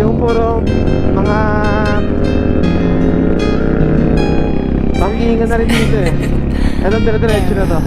Yung puro mga panghihingan na rin dito eh. Anong dire-diretso na to?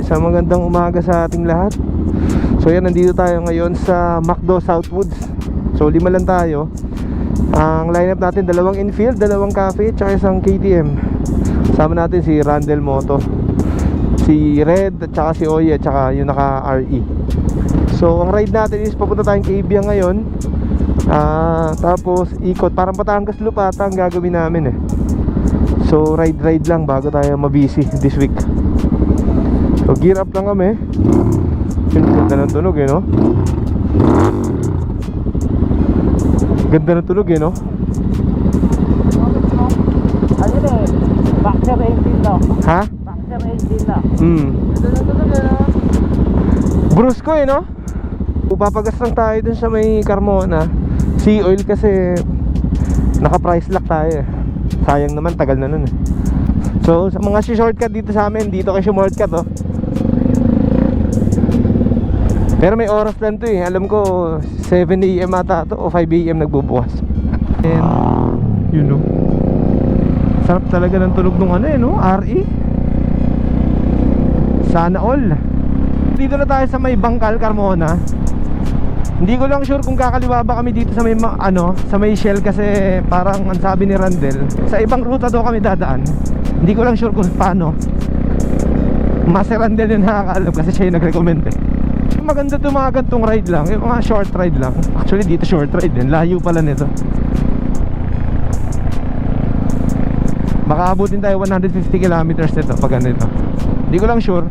Isang magandang umaga sa ating lahat. So yan, nandito tayo ngayon sa McDo Southwoods. So 5 lang tayo. Ang lineup natin, 2 infield, 2 cafe, tsaka isang KTM. Sama natin si Randel Moto, si Red, at saka si Oye, at saka yung naka RE. So ang ride natin is papunta tayong Cabiang ngayon. Tapos ikot, parang Batangas Lupata ang gagawin namin eh. So ride lang bago tayo mabusy this week. So gear up lang kami. Ganda ng tunog eh, no? Ganda ng tunog eh, no? Ano eh? Boxer engine daw. Ha? Boxer engine daw. Ganda ng tunog eh, no? Brusco eh, no? Papagas lang tayo dun sa may Carmona. Sea oil kasi naka-price lock tayo eh. Sayang naman, tagal na nun eh. So sa mga shortcut dito sa amin, dito kayo shortcut oh. Pero may oras lang to eh. Alam ko 7 AM ata to o 5 AM nagbubukas. And you know, sarap talaga ng tunog ng ano eh, no? RE. Sana all. Dito na tayo sa may Bangkal, Carmona. Hindi ko lang sure kung kakaliwa ba kami dito sa may sa may Shell, kasi parang ang sabi ni Randel sa ibang ruta daw kami dadaan. Hindi ko lang sure kung paano. Mas si Randel yung nakakaalam kasi siya yung nag-recommend eh. Maganda itong mga gantong ride lang, yung mga short ride lang. Actually dito short ride din, layo pala nito. Makaabutin tayo 150 kilometers nito pag ganito. Hindi ko lang sure.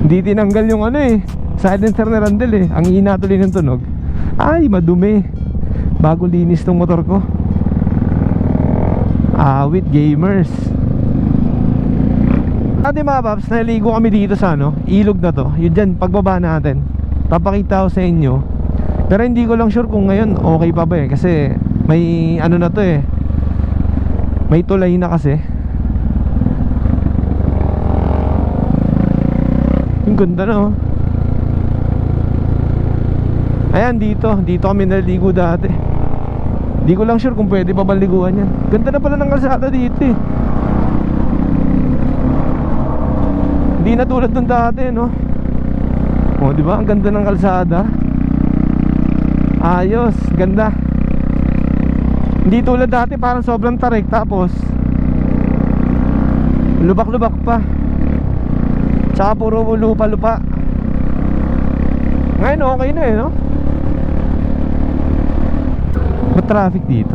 Hindi tinanggal yung ano eh, silencer ni Randel eh. Ang hina tuloy ng tunog. Ay madumi. Bago linis tong motor ko. With gamers. Ate mga paps, naligo kami dito sa ilog na to. Yun dyan, pagbaba natin papakita ko sa inyo. Pero hindi ko lang sure kung ngayon okay pa ba eh. Kasi may na to eh, may tulay na kasi. Yung ganda na oh. Ayan, dito kami naligo dati. Di ko lang sure kung pwede pa baliguan yan. Ganda na pala ng kalsada dito eh. Hindi na tulad ng dati, no? O, di ba? Ang ganda ng kalsada. Ayos, ganda. Hindi tulad dati, parang sobrang tarik. Tapos lubak-lubak pa. Tsaka puro lupa-lupa. Ngayon okay na eh, no? Ba't traffic dito?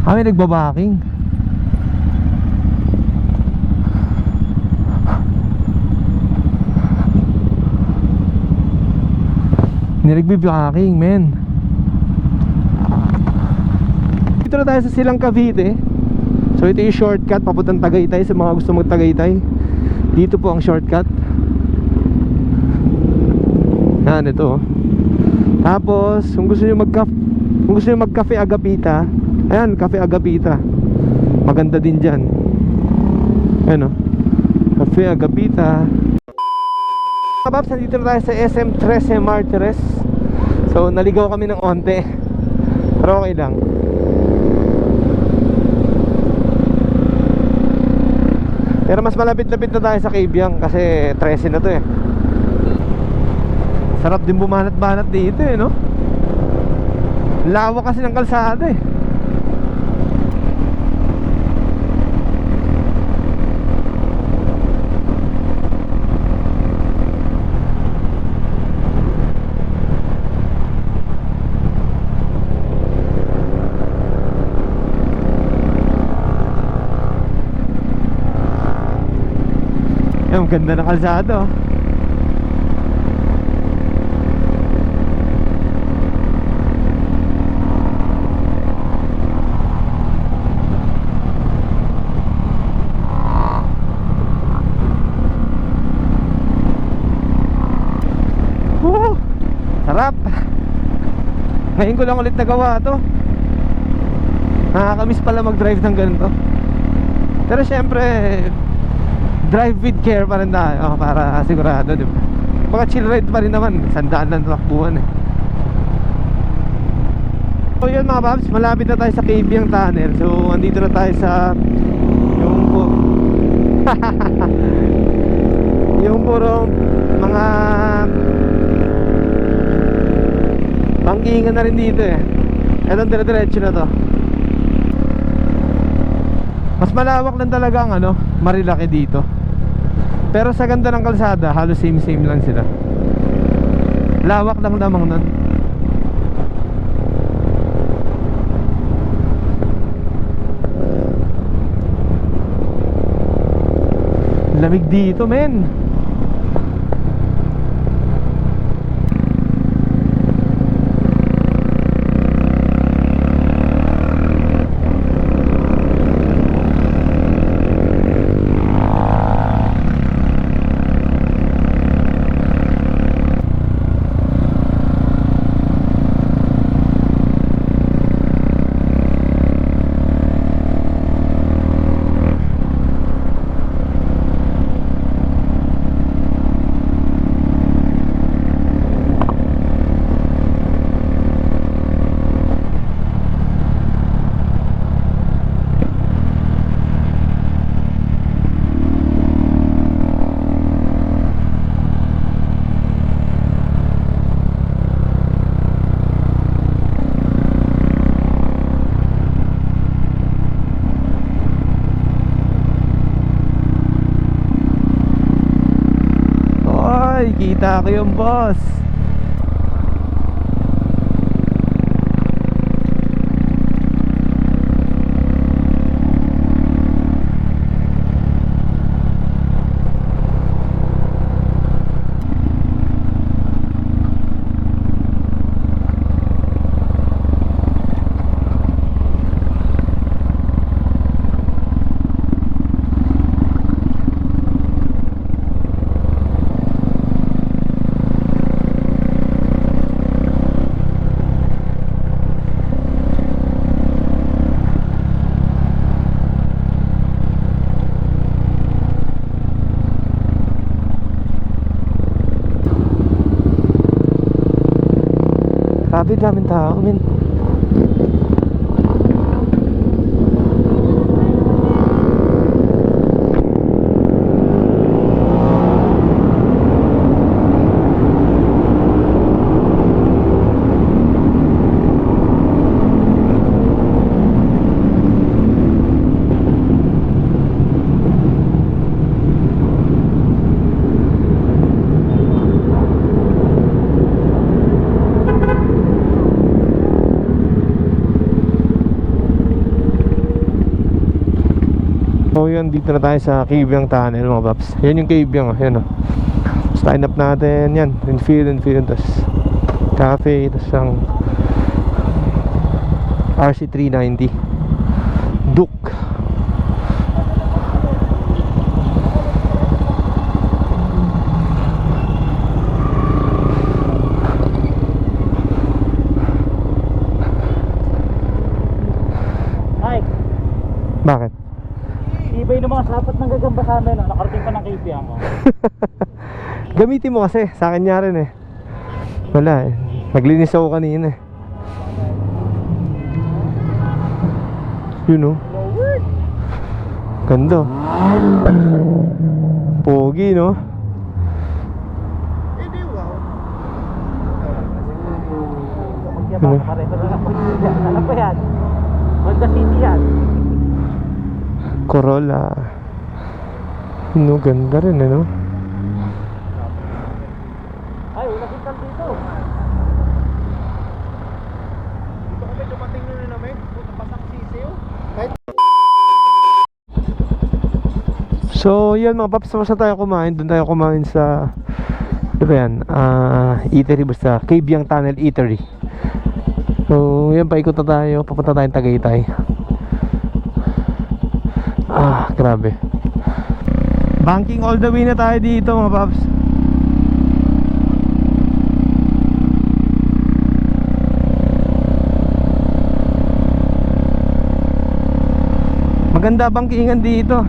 Kami nagbabaking. Nagbabaking, men. nandito na tayo sa Silang Cavite. So ito yung shortcut papuntang Tagaytay. Sa mga gusto mag-Tagaytay, dito po ang shortcut. Yan, ito. Tapos kung gusto nyo mag-Cafe Agapita, ayan, Cafe Agapita, maganda din dyan. Ayan, Cafe Agapita. Mga paps, nandito na tayo sa SM 13 Martires. So naligaw kami ng onte, pero okay lang. Pero mas malapit-lapit na tayo sa Cabiang kasi 13 na to eh. Sarap din bumanat-banat dito eh, no? Lawak kasi ng kalsada eh. Ang ganda ng kalsada, oh. Woo! Sarap. Ngayon ko lang ulit nagawa to. Nakakamiss pala mag-drive ng ganito. Pero syempre, drive with care pa rin tayo, para sigurado, di ba? Mga chill ride pa rin naman. Sandaan lang takbuhan eh. So yun mga paps, malapit na tayo sa Cabiang Tunnel. So andito na tayo sa yung puro mga bangkingan na rin dito eh. Etong dire-diretso na to. Mas malawak lang talaga ang Marilaki dito. Pero sa ganda ng kalsada, halos same lang sila. Lawak lang lamang nun. Lamig dito, men. Kita ko yung boss. Grabe, daming tao, men. So yun, dito na tayo sa Cabiang Tunnel mga paps. Yan yung Cabiang, yan o. Line up natin, yan, infield, tapos cafe, tapos ang RC390. Duke. Ay, Bakit? ibay ng mga sapat ng gagamba sa amin. Oh. Nakarating pa ng KPM mo. Gamitin mo kasi, sa akin niya rin eh. Wala eh. Naglinis ako kanina eh. Yun oh. Ganda. Pogi no? Magyabang pa rin. Ano pa yan? Honda City yan. Corolla. No, ganda rin eh no? Ay, wala kitang dito. Dito kami dumating nun namin. Puta pasang sisiyo. So, yan mga paps, tapos na tayo kumain. Doon tayo kumain sa, ano ba yan? Eatery, basta Kabyang Tunnel Eatery. So, yan, paikot na tayo. Papunta tayong Tagaytay. Grabe. Banking all the way na tayo dito mga paps. Maganda bangkingan dito.